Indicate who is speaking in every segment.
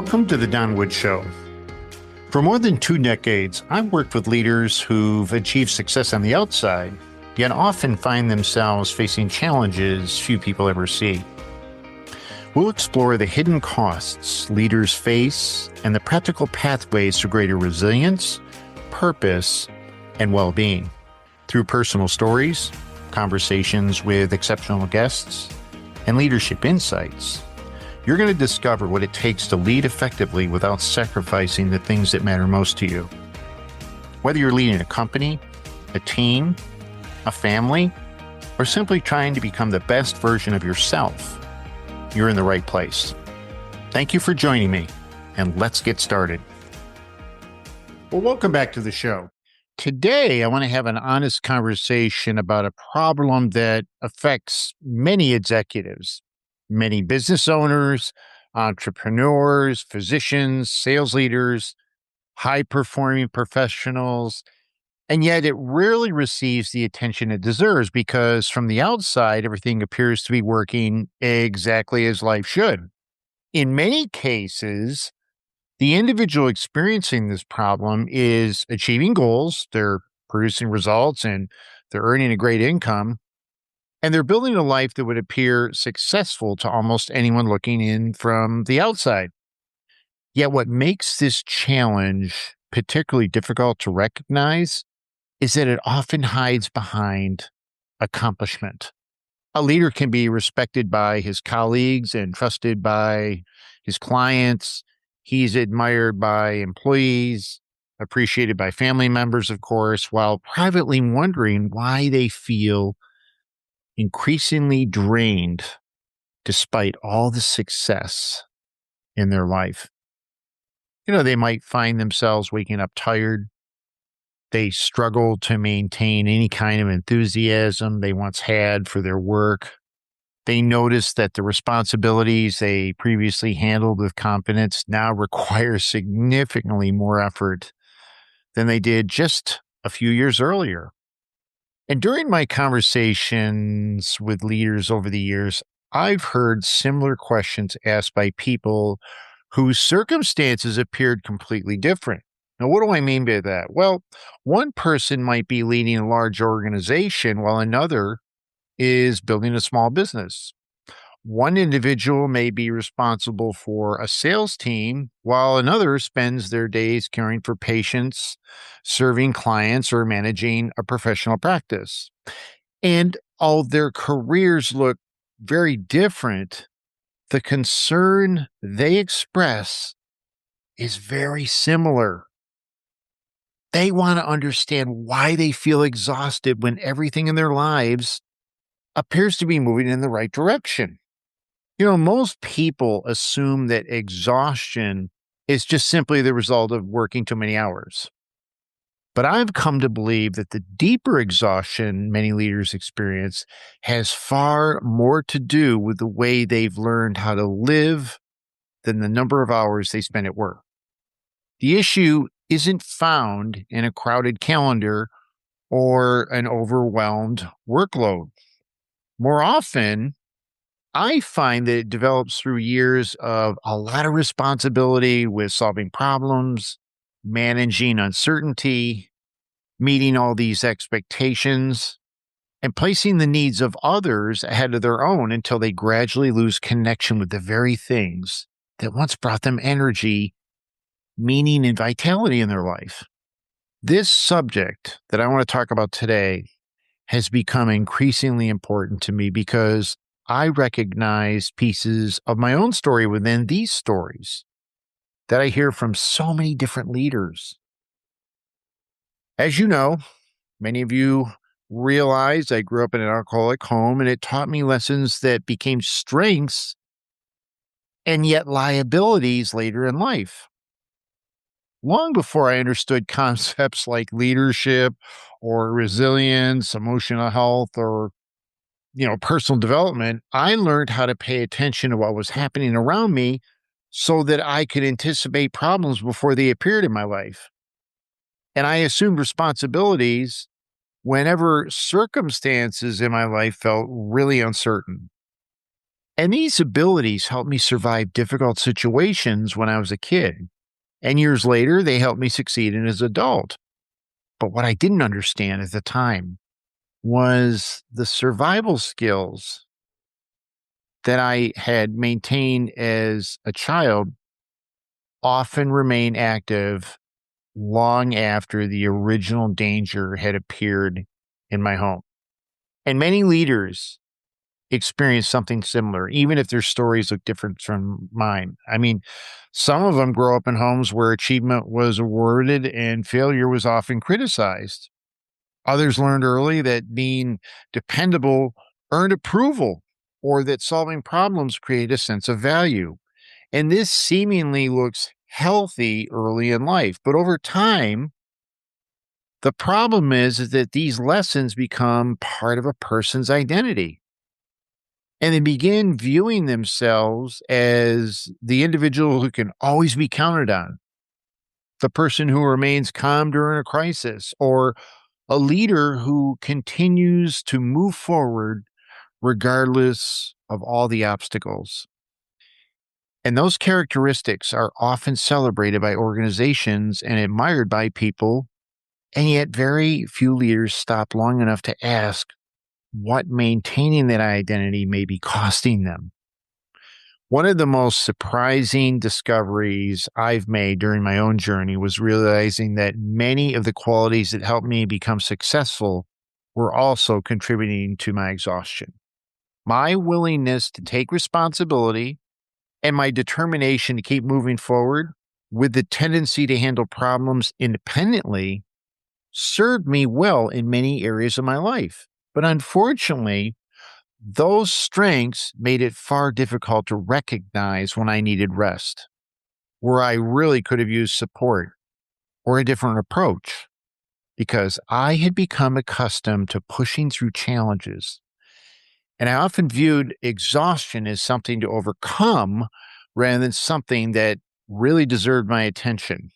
Speaker 1: Welcome to the Don Wood Show. For more than 2 decades, I've worked with leaders who've achieved success on the outside, yet often find themselves facing challenges few people ever see. We'll explore the hidden costs leaders face and the practical pathways to greater resilience, purpose, and well-being. Through personal stories, conversations with exceptional guests, and leadership insights, you're going to discover what it takes to lead effectively without sacrificing the things that matter most to you. Whether you're leading a company, a team, a family, or simply trying to become the best version of yourself, you're in the right place. Thank you for joining me, and let's get started. Well, welcome back to the show. Today, I want to have an honest conversation about a problem that affects many executives, many business owners, entrepreneurs, physicians, sales leaders, high-performing professionals, and yet it rarely receives the attention it deserves because from the outside, everything appears to be working exactly as life should. In many cases, the individual experiencing this problem is achieving goals, they're producing results, and they're earning a great income, and they're building a life that would appear successful to almost anyone looking in from the outside. Yet what makes this challenge particularly difficult to recognize is that it often hides behind accomplishment. A leader can be respected by his colleagues and trusted by his clients. He's admired by employees, appreciated by family members, of course, while privately wondering why they feel increasingly drained despite all the success in their life. They might find themselves waking up tired. They struggle to maintain any kind of enthusiasm they once had for their work. They notice that the responsibilities they previously handled with confidence now require significantly more effort than they did just a few years earlier. And during my conversations with leaders over the years, I've heard similar questions asked by people whose circumstances appeared completely different. Now, what do I mean by that? Well, one person might be leading a large organization while another is building a small business. One individual may be responsible for a sales team, while another spends their days caring for patients, serving clients, or managing a professional practice. And all their careers look very different, the concern they express is very similar. They want to understand why they feel exhausted when everything in their lives appears to be moving in the right direction. Most people assume that exhaustion is just simply the result of working too many hours. But I've come to believe that the deeper exhaustion many leaders experience has far more to do with the way they've learned how to live than the number of hours they spend at work. The issue isn't found in a crowded calendar or an overwhelmed workload. More often, I find that it develops through years of a lot of responsibility with solving problems, managing uncertainty, meeting all these expectations, and placing the needs of others ahead of their own until they gradually lose connection with the very things that once brought them energy, meaning, and vitality in their life. This subject that I want to talk about today has become increasingly important to me because I recognize pieces of my own story within these stories that I hear from so many different leaders. As you know, many of you realize I grew up in an alcoholic home, and it taught me lessons that became strengths and yet liabilities later in life. Long before I understood concepts like leadership or resilience, emotional health, or personal development, I learned how to pay attention to what was happening around me so that I could anticipate problems before they appeared in my life. And I assumed responsibilities whenever circumstances in my life felt really uncertain. And these abilities helped me survive difficult situations when I was a kid. And years later, they helped me succeed as an adult. But what I didn't understand at the time was the survival skills that I had maintained as a child often remain active long after the original danger had appeared in my home. And many leaders experience something similar, even if their stories look different from mine. I mean, some of them grow up in homes where achievement was awarded and failure was often criticized. Others learned early that being dependable earned approval or that solving problems created a sense of value. And this seemingly looks healthy early in life. But over time, the problem is that these lessons become part of a person's identity. And they begin viewing themselves as the individual who can always be counted on, the person who remains calm during a crisis, or a leader who continues to move forward regardless of all the obstacles. And those characteristics are often celebrated by organizations and admired by people, and yet very few leaders stop long enough to ask what maintaining that identity may be costing them. One of the most surprising discoveries I've made during my own journey was realizing that many of the qualities that helped me become successful were also contributing to my exhaustion. My willingness to take responsibility and my determination to keep moving forward with the tendency to handle problems independently served me well in many areas of my life. But unfortunately, those strengths made it far difficult to recognize when I needed rest, where I really could have used support or a different approach, because I had become accustomed to pushing through challenges. And I often viewed exhaustion as something to overcome rather than something that really deserved my attention.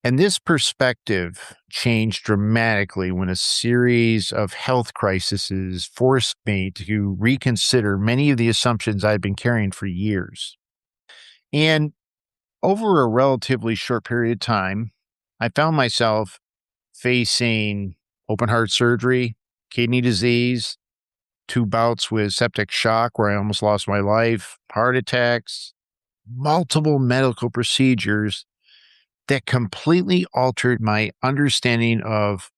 Speaker 1: And this perspective changed dramatically when a series of health crises forced me to reconsider many of the assumptions I'd been carrying for years. And over a relatively short period of time, I found myself facing open heart surgery, kidney disease, two bouts with septic shock where I almost lost my life, heart attacks, multiple medical procedures that completely altered my understanding of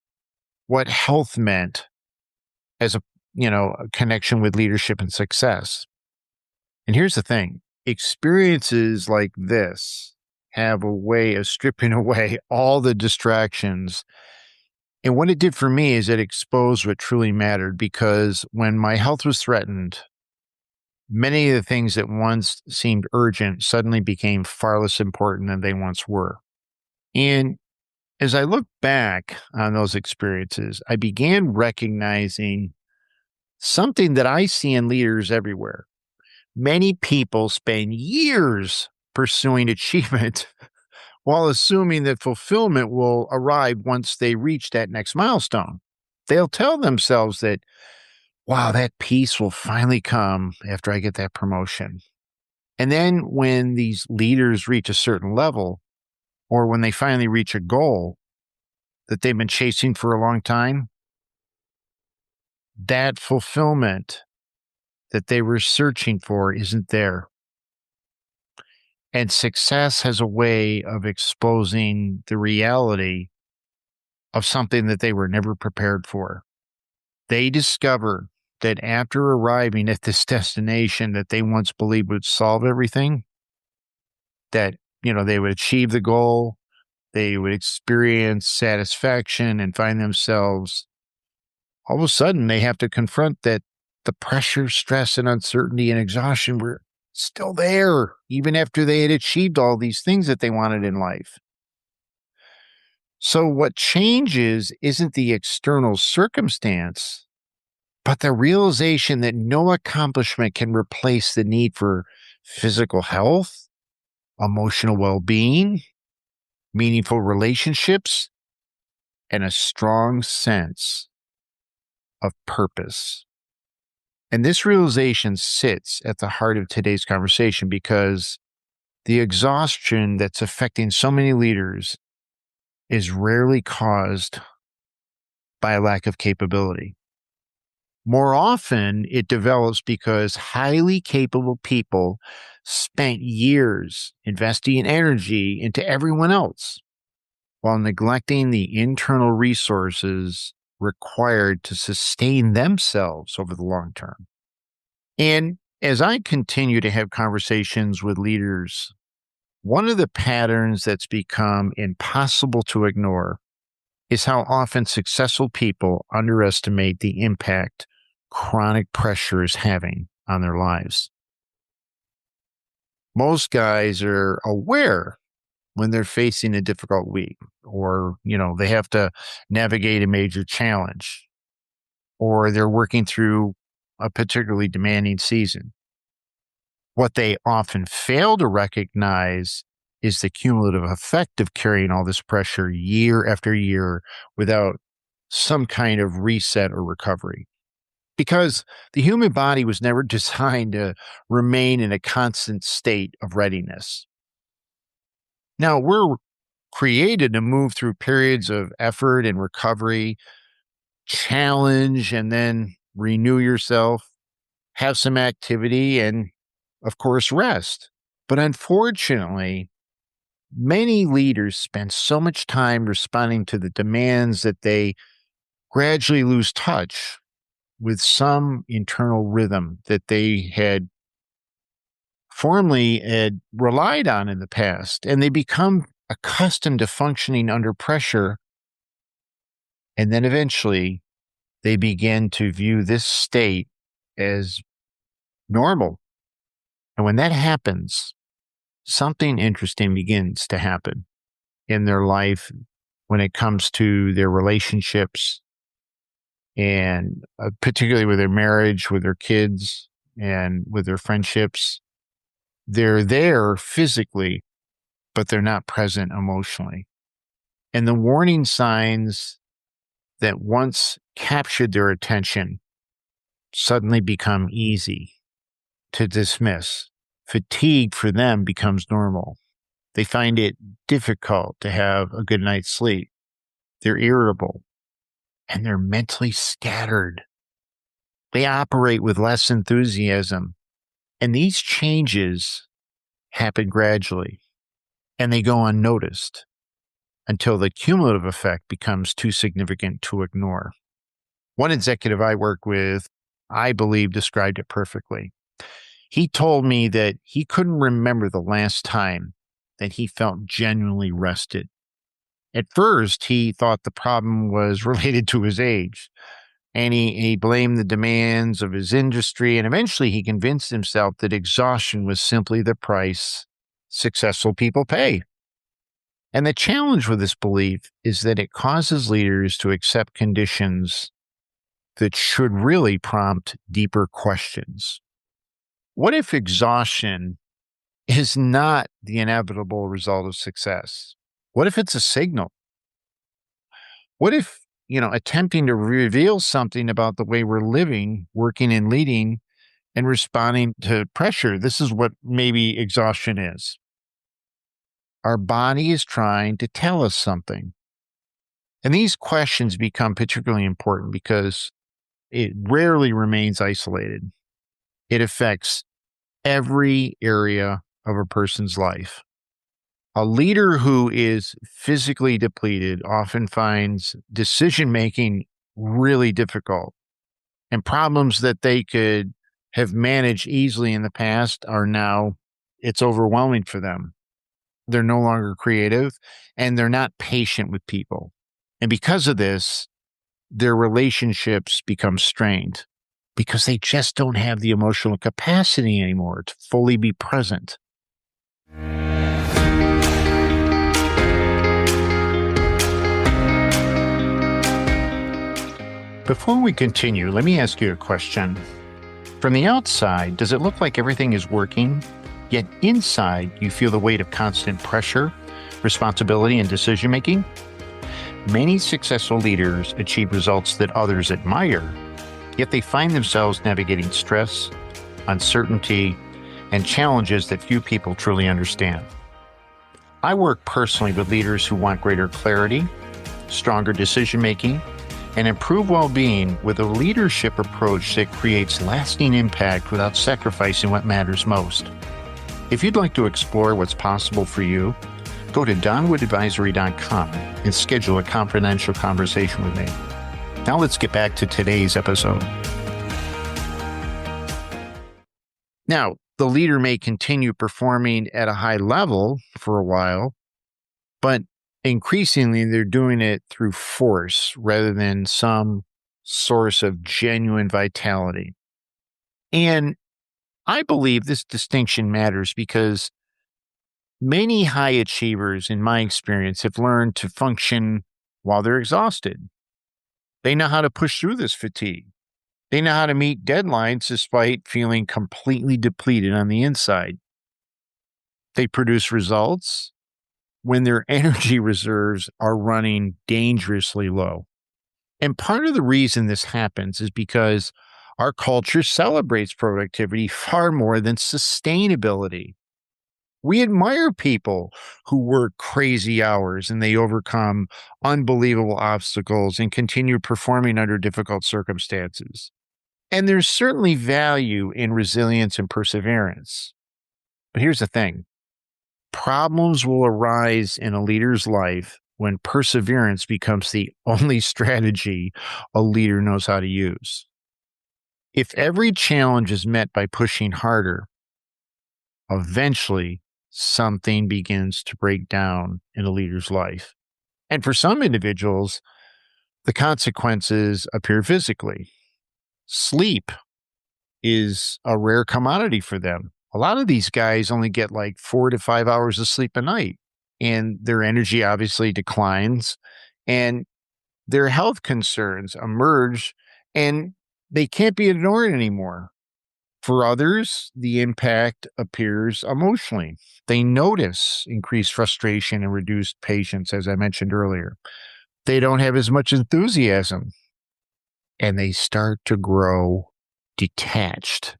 Speaker 1: what health meant as a connection with leadership and success. And here's the thing, experiences like this have a way of stripping away all the distractions. And what it did for me is it exposed what truly mattered, because when my health was threatened, many of the things that once seemed urgent suddenly became far less important than they once were. And as I look back on those experiences, I began recognizing something that I see in leaders everywhere. Many people spend years pursuing achievement while assuming that fulfillment will arrive once they reach that next milestone. They'll tell themselves that, wow, that peace will finally come after I get that promotion. And then when these leaders reach a certain level, or when they finally reach a goal that they've been chasing for a long time, that fulfillment that they were searching for isn't there. And success has a way of exposing the reality of something that they were never prepared for. They discover that after arriving at this destination that they once believed would solve everything, that, they would achieve the goal, they would experience satisfaction and find themselves, all of a sudden they have to confront that the pressure, stress, and uncertainty and exhaustion were still there, even after they had achieved all these things that they wanted in life. So, what changes isn't the external circumstance, but the realization that no accomplishment can replace the need for physical health, emotional well being, meaningful relationships, and a strong sense of purpose. And this realization sits at the heart of today's conversation because the exhaustion that's affecting so many leaders is rarely caused by a lack of capability. More often, it develops because highly capable people spent years investing energy into everyone else while neglecting the internal resources required to sustain themselves over the long term. And as I continue to have conversations with leaders, one of the patterns that's become impossible to ignore is how often successful people underestimate the impact chronic pressure is having on their lives. Most guys are aware when they're facing a difficult week or, they have to navigate a major challenge or they're working through a particularly demanding season. What they often fail to recognize is the cumulative effect of carrying all this pressure year after year without some kind of reset or recovery. Because the human body was never designed to remain in a constant state of readiness. Now, we're created to move through periods of effort and recovery, challenge, and then renew yourself, have some activity, and of course, rest. But unfortunately, many leaders spend so much time responding to the demands that they gradually lose touch with some internal rhythm that they had formerly had relied on in the past. And they become accustomed to functioning under pressure. And then eventually they begin to view this state as normal. And when that happens, something interesting begins to happen in their life when it comes to their relationships and particularly with their marriage, with their kids, and with their friendships. They're there physically, but they're not present emotionally. And the warning signs that once captured their attention suddenly become easy to dismiss. Fatigue for them becomes normal. They find it difficult to have a good night's sleep. They're irritable and they're mentally scattered. They operate with less enthusiasm. And these changes happen gradually and they go unnoticed until the cumulative effect becomes too significant to ignore. One executive I work with, I believe, described it perfectly. He told me that he couldn't remember the last time that he felt genuinely rested. At first, he thought the problem was related to his age, and he blamed the demands of his industry, and eventually he convinced himself that exhaustion was simply the price successful people pay. And the challenge with this belief is that it causes leaders to accept conditions that should really prompt deeper questions. What if exhaustion is not the inevitable result of success? What if it's a signal? What if, attempting to reveal something about the way we're living, working and leading, and responding to pressure, this is what maybe exhaustion is. Our body is trying to tell us something. And these questions become particularly important because it rarely remains isolated. It affects every area of a person's life. A leader who is physically depleted often finds decision-making really difficult, and problems that they could have managed easily in the past are now, it's overwhelming for them. They're no longer creative and they're not patient with people. And because of this, their relationships become strained because they just don't have the emotional capacity anymore to fully be present. Before we continue, let me ask you a question. From the outside, does it look like everything is working, yet inside you feel the weight of constant pressure, responsibility, and decision-making? Many successful leaders achieve results that others admire, yet they find themselves navigating stress, uncertainty, and challenges that few people truly understand. I work personally with leaders who want greater clarity, stronger decision-making, and improved well-being with a leadership approach that creates lasting impact without sacrificing what matters most. If you'd like to explore what's possible for you, go to donwoodadvisory.com and schedule a confidential conversation with me. Now let's get back to today's episode. Now, the leader may continue performing at a high level for a while, but increasingly they're doing it through force rather than some source of genuine vitality. And I believe this distinction matters because many high achievers, in my experience, have learned to function while they're exhausted. They know how to push through this fatigue. They know how to meet deadlines despite feeling completely depleted on the inside. They produce results when their energy reserves are running dangerously low. And part of the reason this happens is because our culture celebrates productivity far more than sustainability. We admire people who work crazy hours and they overcome unbelievable obstacles and continue performing under difficult circumstances. And there's certainly value in resilience and perseverance. But here's the thing. Problems will arise in a leader's life when perseverance becomes the only strategy a leader knows how to use. If every challenge is met by pushing harder, eventually something begins to break down in a leader's life. And for some individuals, the consequences appear physically. Sleep is a rare commodity for them. A lot of these guys only get like 4 to 5 hours of sleep a night, and their energy obviously declines, and their health concerns emerge, and they can't be ignored anymore. For others, the impact appears emotionally. They notice increased frustration and reduced patience, as I mentioned earlier. They don't have as much enthusiasm, and they start to grow detached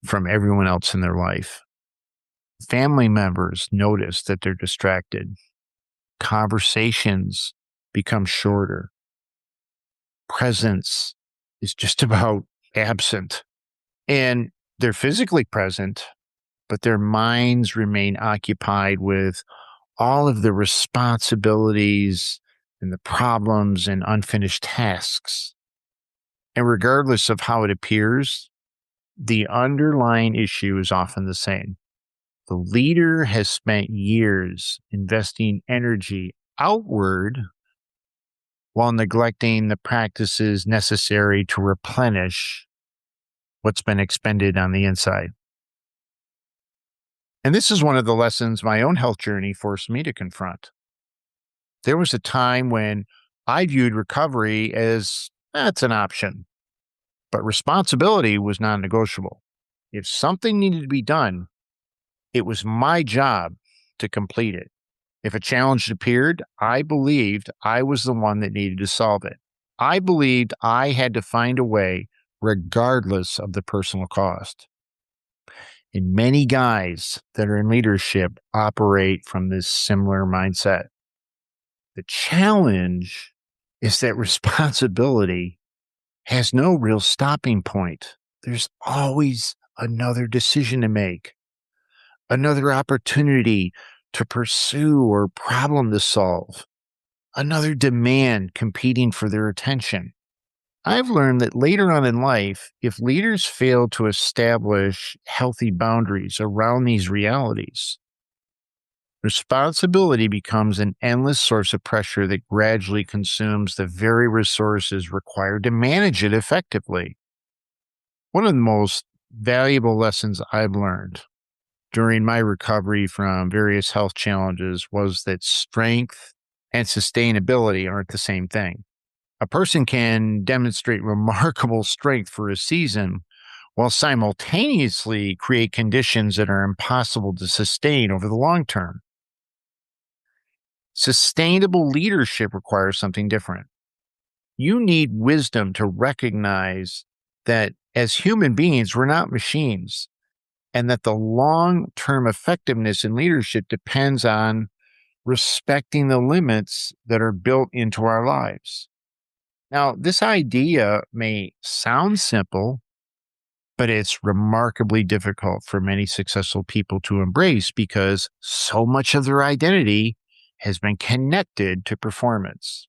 Speaker 1: from everyone else in their life. Family members notice that they're distracted. Conversations become shorter. Presence is just about absent. And they're physically present, but their minds remain occupied with all of the responsibilities and the problems and unfinished tasks. And regardless of how it appears, the underlying issue is often the same. The leader has spent years investing energy outward while neglecting the practices necessary to replenish what's been expended on the inside. And this is one of the lessons my own health journey forced me to confront. There was a time when I viewed recovery as that's an option, but responsibility was non-negotiable. If something needed to be done, it was my job to complete it. If a challenge appeared, I believed I was the one that needed to solve it. I believed I had to find a way regardless of the personal cost. And many guys that are in leadership operate from this similar mindset. The challenge is that responsibility has no real stopping point. There's always another decision to make, another opportunity to pursue or problem to solve, another demand competing for their attention. I've learned that later on in life, if leaders fail to establish healthy boundaries around these realities, responsibility becomes an endless source of pressure that gradually consumes the very resources required to manage it effectively. One of the most valuable lessons I've learned during my recovery from various health challenges was that strength and sustainability aren't the same thing. A person can demonstrate remarkable strength for a season while simultaneously create conditions that are impossible to sustain over the long term. Sustainable leadership requires something different. You need wisdom to recognize that as human beings, we're not machines, and that the long-term effectiveness in leadership depends on respecting the limits that are built into our lives. Now, this idea may sound simple, but it's remarkably difficult for many successful people to embrace because so much of their identity has been connected to performance.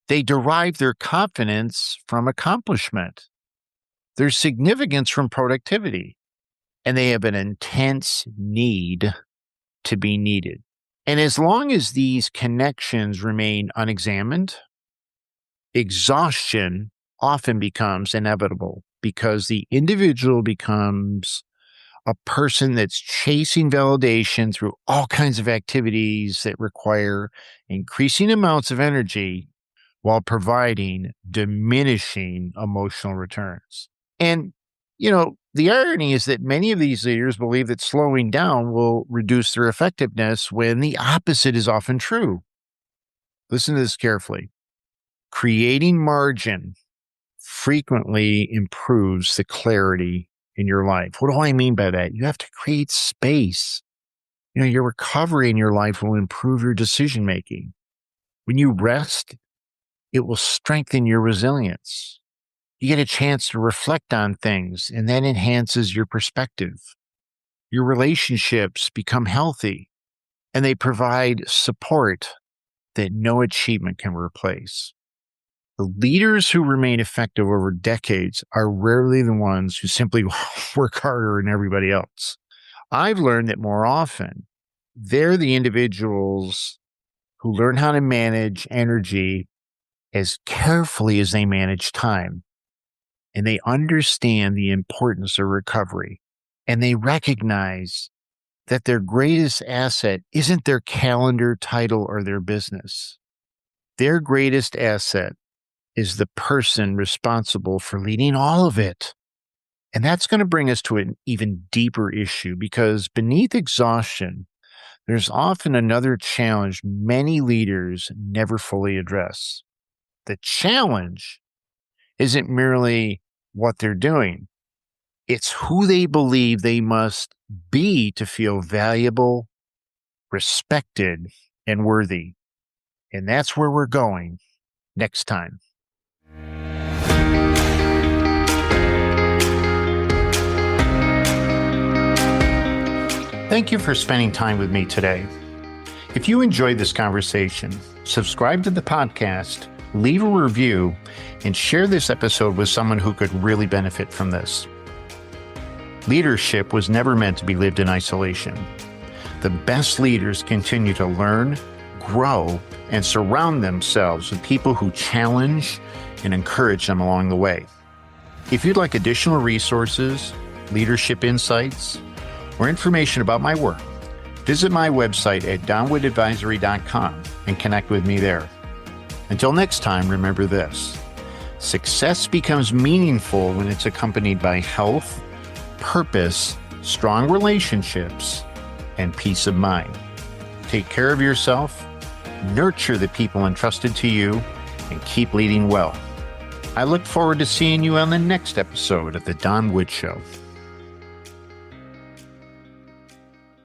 Speaker 1: They derive their confidence from accomplishment, their significance from productivity, and they have an intense need to be needed. And as long as these connections remain unexamined, exhaustion often becomes inevitable because the individual becomes a person that's chasing validation through all kinds of activities that require increasing amounts of energy while providing diminishing emotional returns. And, the irony is that many of these leaders believe that slowing down will reduce their effectiveness when the opposite is often true. Listen to this carefully. Creating margin frequently improves the clarity in your life. What do I mean by that? You have to create space. Your recovery in your life will improve your decision making. When you rest, it will strengthen your resilience. You get a chance to reflect on things, and that enhances your perspective. Your relationships become healthy, and they provide support that no achievement can replace. The leaders who remain effective over decades are rarely the ones who simply work harder than everybody else. I've learned that more often, they're the individuals who learn how to manage energy as carefully as they manage time. And they understand the importance of recovery. And they recognize that their greatest asset isn't their calendar, title, or their business. Their greatest asset is the person responsible for leading all of it. And that's going to bring us to an even deeper issue because beneath exhaustion, there's often another challenge many leaders never fully address. The challenge isn't merely what they're doing. It's who they believe they must be to feel valuable, respected, and worthy. And that's where we're going next time. Thank you for spending time with me today. If you enjoyed this conversation, subscribe to the podcast, leave a review, and share this episode with someone who could really benefit from this. Leadership was never meant to be lived in isolation. The best leaders continue to learn, grow, and surround themselves with people who challenge and encourage them along the way. If you'd like additional resources, leadership insights, or information about my work, visit my website at donwoodadvisory.com and connect with me there. Until next time, remember this: success becomes meaningful when it's accompanied by health, purpose, strong relationships, and peace of mind. Take care of yourself, nurture the people entrusted to you, and keep leading well. I look forward to seeing you on the next episode of The Don Wood Show.